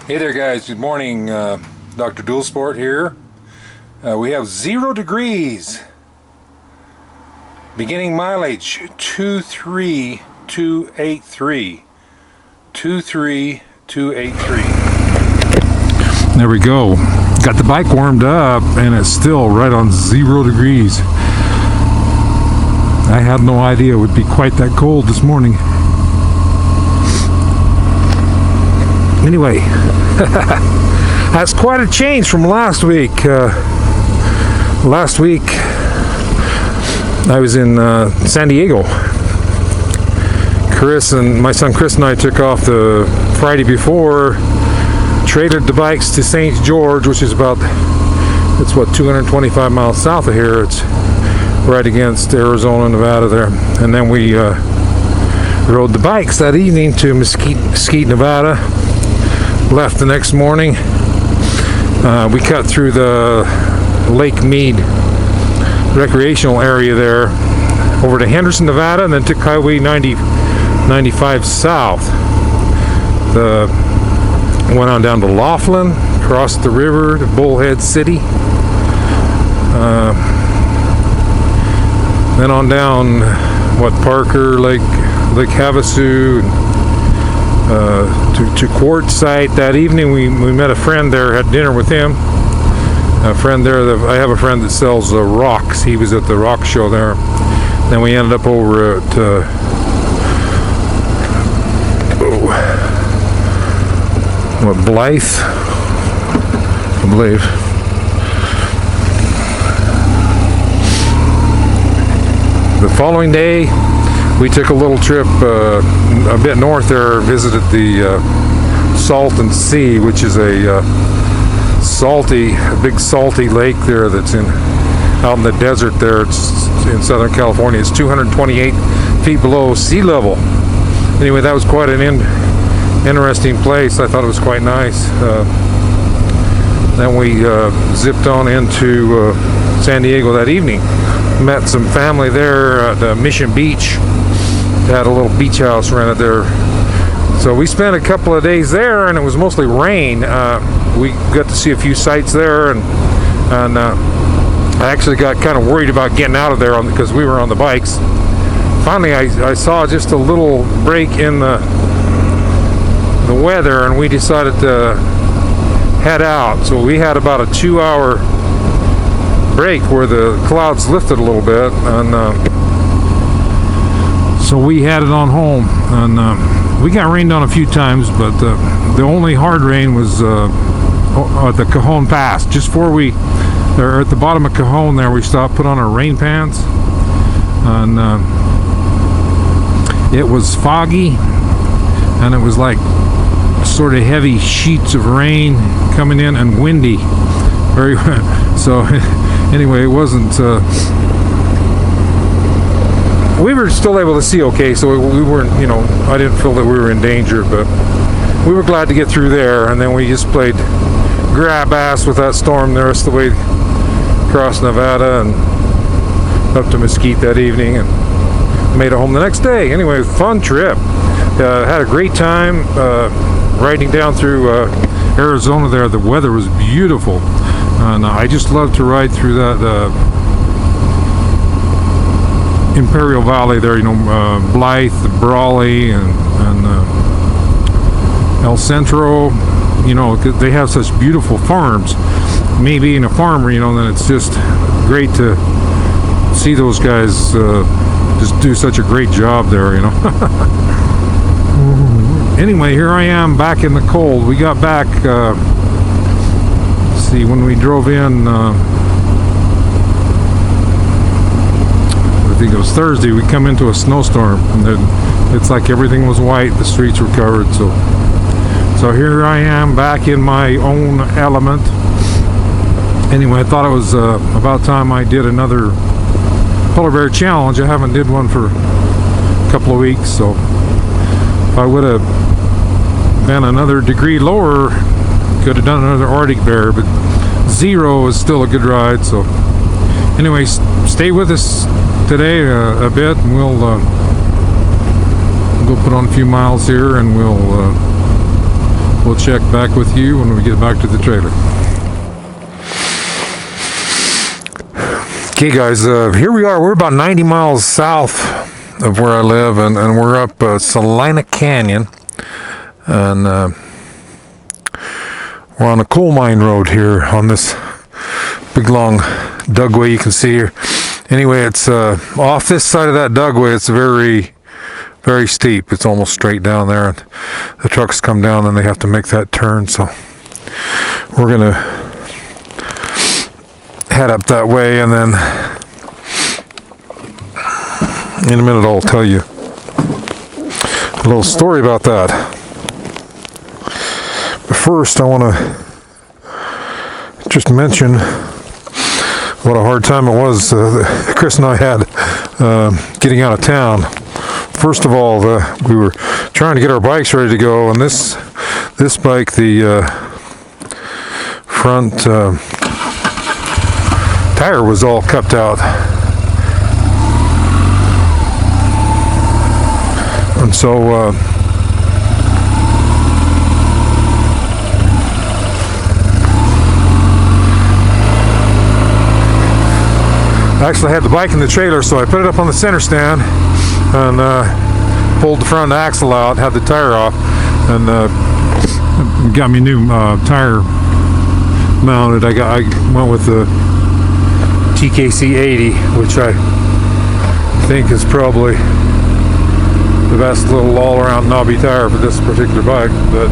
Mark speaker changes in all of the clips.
Speaker 1: Hey there guys, good morning. Dr. Dual Sport here. We have 0 degrees. Beginning mileage 23283. 23283. There we go. Got the bike warmed up and it's still right on 0 degrees. I had no idea it would be quite that cold this morning. Anyway, that's quite a change from last week. Last week I was in San Diego. My son Chris and I took off the Friday before, traded the bikes to St. George, which is about, 225 miles south of here. It's right against Arizona, Nevada there. And then we rode the bikes that evening to Mesquite, Nevada. Left the next morning. We cut through the Lake Mead recreational area there over to Henderson, Nevada, and then took Highway 95 south. Went on down to Laughlin, crossed the river to Bullhead City, then on down Parker, Lake Havasu, to Quartzsite. That evening we met a friend there, had dinner with him. A friend there, I have a friend that sells rocks. He was at the rock show there. Then we ended up over at Blythe, I believe. The following day we took a little trip a bit north there, visited the Salton Sea, which is a big salty lake there that's out in the desert there. It's in Southern California. It's 228 feet below sea level. Anyway, that was quite an interesting place. I thought it was quite nice. Then we zipped on into San Diego that evening. Met some family there at Mission Beach. Had a little beach house rented there. So we spent a couple of days there, and it was mostly rain. We got to see a few sights there, and I actually got kind of worried about getting out of there because we were on the bikes. Finally, I saw just a little break in the weather, and we decided to head out. So we had about a 2-hour break where the clouds lifted a little bit, and so we headed on home. And we got rained on a few times, but the only hard rain was at the Cajon Pass. Just before they're at the bottom of Cajon there, we stopped, put on our rain pants, and it was foggy, and it was like sort of heavy sheets of rain coming in and windy. So anyway, it wasn't. We were still able to see okay, so we weren't, I didn't feel that we were in danger, but we were glad to get through there. And then we just played grab ass with that storm the rest of the way across Nevada and up to Mesquite that evening, and made it home the next day. Anyway, fun trip. Had a great time riding down through Arizona there. The weather was beautiful, and I just love to ride through that Imperial Valley there, Blythe, Brawley, and El Centro. They have such beautiful farms. Me being a farmer, then it's just great to see those guys just do such a great job there, Anyway, here I am back in the cold. We got back, when we drove in, I think it was Thursday, we come into a snowstorm, and then it's like everything was white, the streets were covered. So here I am back in my own element. Anyway, I thought it was about time I did another polar bear challenge. I haven't did one for a couple of weeks, so if I would have been another degree lower, could have done another Arctic bear, but 0 is still a good ride. So anyway, stay with us today a bit, and we'll go put on a few miles here, and we'll we'll check back with you when we get back to the trailer. Okay guys, here we are. We're about 90 miles south of where I live, and we're up Salina Canyon, and we're on a coal mine road here on this big long dugway you can see here. Anyway, it's off this side of that dugway, it's very steep. It's almost straight down there, and the trucks come down and they have to make that turn, so we're gonna head up that way, and then in a minute I'll tell you a little story about that. But first I want to just mention what a hard time it was Chris and I had getting out of town. First of all, we were trying to get our bikes ready to go, and this bike, the front tire was all cupped out, and so I actually had the bike in the trailer, so I put it up on the center stand and pulled the front axle out, had the tire off, and got me new tire mounted. I went with the TKC 80, which I think is probably the best little all-around knobby tire for this particular bike. But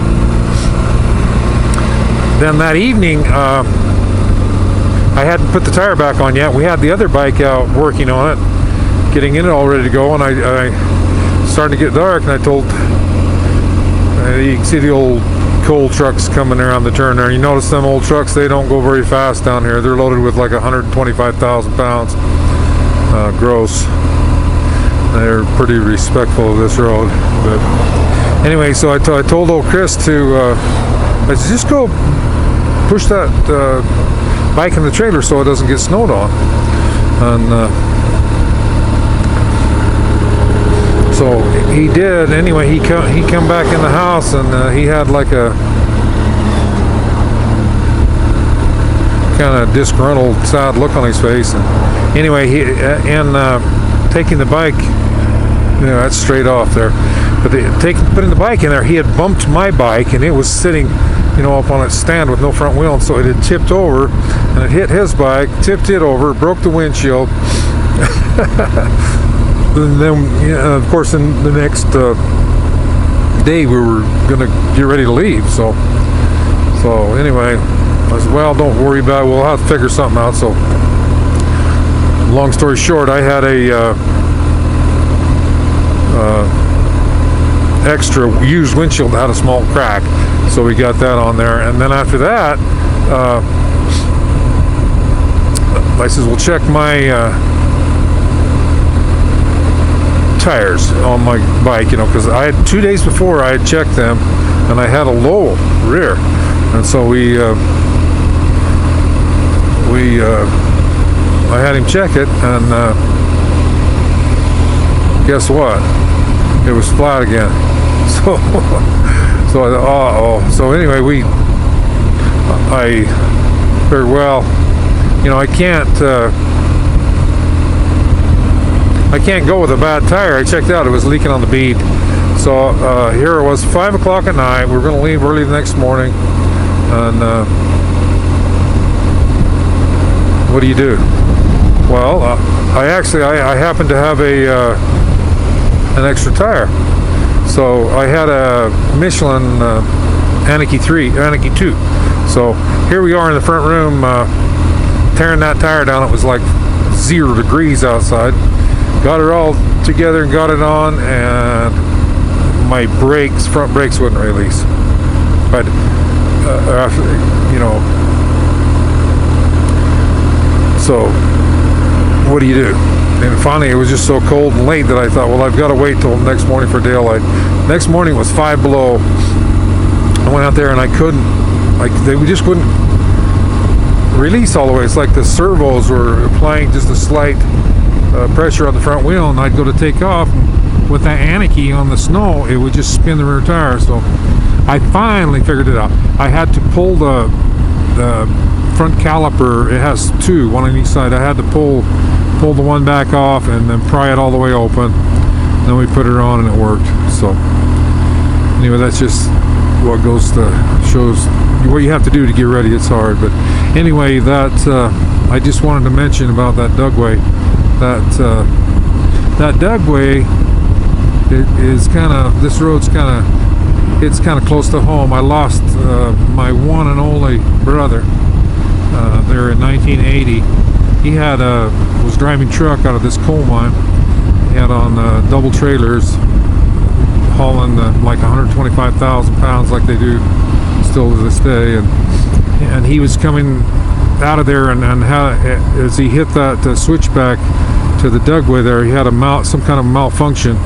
Speaker 1: then that evening, I hadn't put the tire back on yet. We had the other bike out working on it, getting in it all ready to go, and I started to get dark, and I told, you can see the old coal trucks coming around the turn there. You notice them old trucks, they don't go very fast down here. They're loaded with like 125,000 pounds gross. They're pretty respectful of this road. But anyway, so I told old Chris to, I said, just go push that bike in the trailer so it doesn't get snowed on. And so he did. Anyway, he come back in the house, and he had like a kind of disgruntled, sad look on his face. And anyway, taking the bike, that's straight off there. But putting the bike in there, he had bumped my bike, and it was sitting, up on its stand with no front wheel, and so it had tipped over, and it hit his bike, tipped it over, broke the windshield. And then, of course, in the next day, we were gonna get ready to leave. So anyway, I said, well, don't worry about it. We'll have to figure something out. So, long story short, I had a extra used windshield that had a small crack, so we got that on there. And then after that, I says, we'll check my tires on my bike, because I had 2 days before I had checked them, and I had a low rear, and so I had him check it, and guess what? It was flat again. So I thought, uh-oh. So anyway, I figured, well, I can't go with a bad tire. I checked out, it was leaking on the bead. So here it was, 5 o'clock at night. We were going to leave early the next morning, and what do you do? Well, I happened to have an extra tire. So I had a Michelin Anarchy 2. So here we are in the front room, tearing that tire down. It was like 0 degrees outside. Got it all together and got it on, and my front brakes wouldn't release. But so what do you do? And finally, it was just so cold and late that I thought, well, I've got to wait till next morning for daylight. Next morning was 5 below. I went out there, and I couldn't, they just wouldn't release all the way. It's like the servos were applying just a slight pressure on the front wheel, and I'd go to take off, and with that Anarchy on the snow, it would just spin the rear tire. So I finally figured it out. I had to pull the front caliper. It has two, one on each side. I had to pull the one back off and then pry it all the way open. Then we put it on and it worked. So anyway, that's just what goes to shows what you have to do to get ready. It's hard, but anyway, that I just wanted to mention about that dugway. That dugway, it is kind of, this road's kind of, it's kind of close to home. I lost my one and only brother there in 1980. He had was driving truck out of this coal mine. He had on double trailers, hauling like 125,000 pounds, like they do still to this day. And he was coming out of there, and as he hit that switchback to the dugway there, he had some kind of malfunction.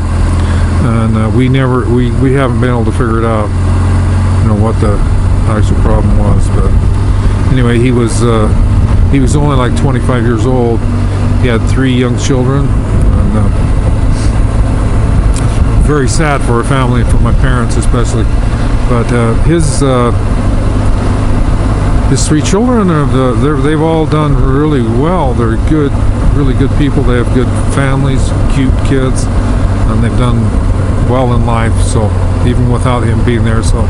Speaker 1: And we haven't been able to figure it out, what the actual problem was. But anyway, he was only like 25 years old. He had 3 young children, and very sad for our family, for my parents especially. But his 3 children, they've all done really well. They're good, really good people. They have good families, cute kids, and they've done well in life, so even without him being there. So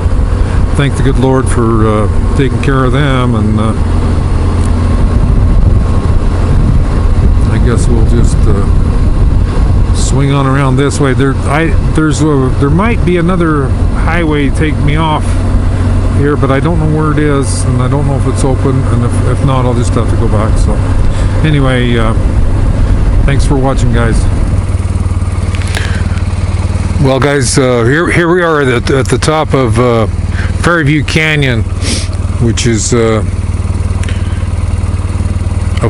Speaker 1: thank the good Lord for taking care of them, and I guess we'll just swing on around this way. There might be another highway take me off here, but I don't know where it is, and I don't know if it's open, and if not, I'll just have to go back. So anyway, thanks for watching, guys. Well, guys, here we are at the top of Fairview Canyon, which is up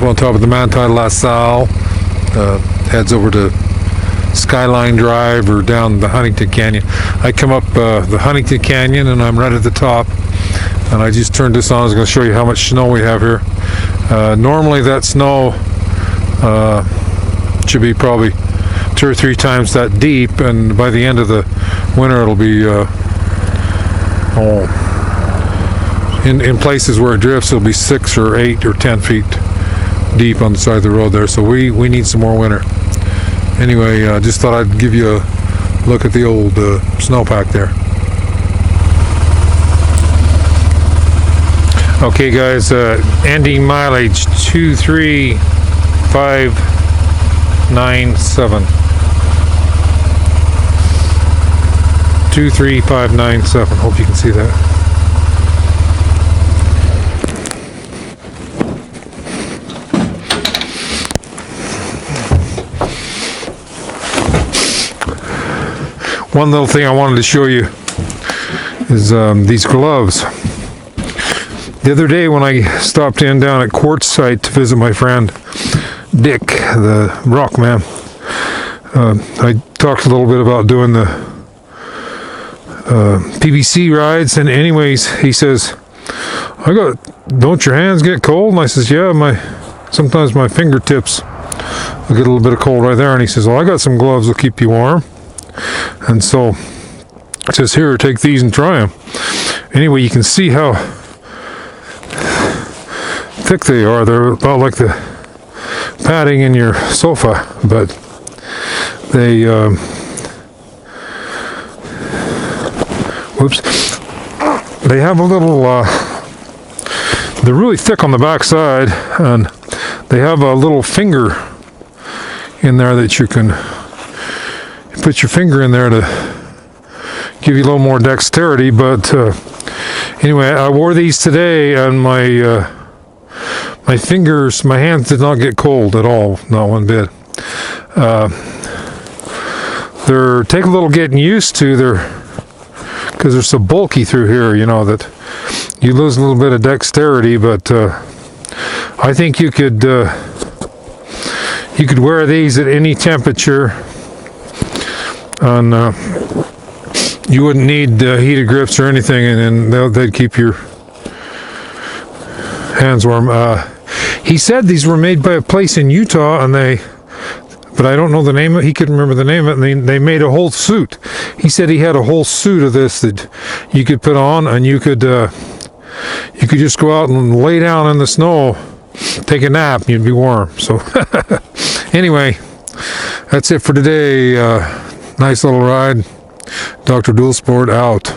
Speaker 1: on top of the Mountain La Salle. Heads over to Skyline Drive or down the Huntington Canyon. I come up the Huntington Canyon, and I'm right at the top. And I just turned this on. I was going to show you how much snow we have here. Normally, that snow should be probably 2 or 3 times that deep, and by the end of the winter it'll be in places where it drifts, it'll be 6 or 8 or 10 feet deep on the side of the road there. So we need some more winter. Anyway, just thought I'd give you a look at the old snowpack there. Okay, guys, ending mileage 23597. 23597. Hope you can see that. One little thing I wanted to show you is these gloves. The other day when I stopped in down at Quartzsite to visit my friend Dick, the rock man, I talked a little bit about doing the PVC rides, and anyways, he says, don't your hands get cold? And I says, yeah, sometimes my fingertips will get a little bit of cold right there. And he says, well, I got some gloves that'll keep you warm. And so it says, here, take these and try them. Anyway, you can see how thick they are. They're about like the padding in your sofa, but they they have a little they're really thick on the back side, and they have a little finger in there that you can put your finger in there to give you a little more dexterity. But anyway, I wore these today, and my hands did not get cold at all, not one bit. They're take a little getting used to. Because they're so bulky through here, that you lose a little bit of dexterity. But I think you could wear these at any temperature, and you wouldn't need heated grips or anything, and they'd keep your hands warm. He said these were made by a place in Utah, and but I don't know the name of it. He couldn't remember the name of it, and they made a whole suit. He said he had a whole suit of this that you could put on, and you could just go out and lay down in the snow, take a nap, and you'd be warm. So anyway, that's it for today. Nice little ride. Dr. Dual Sport out.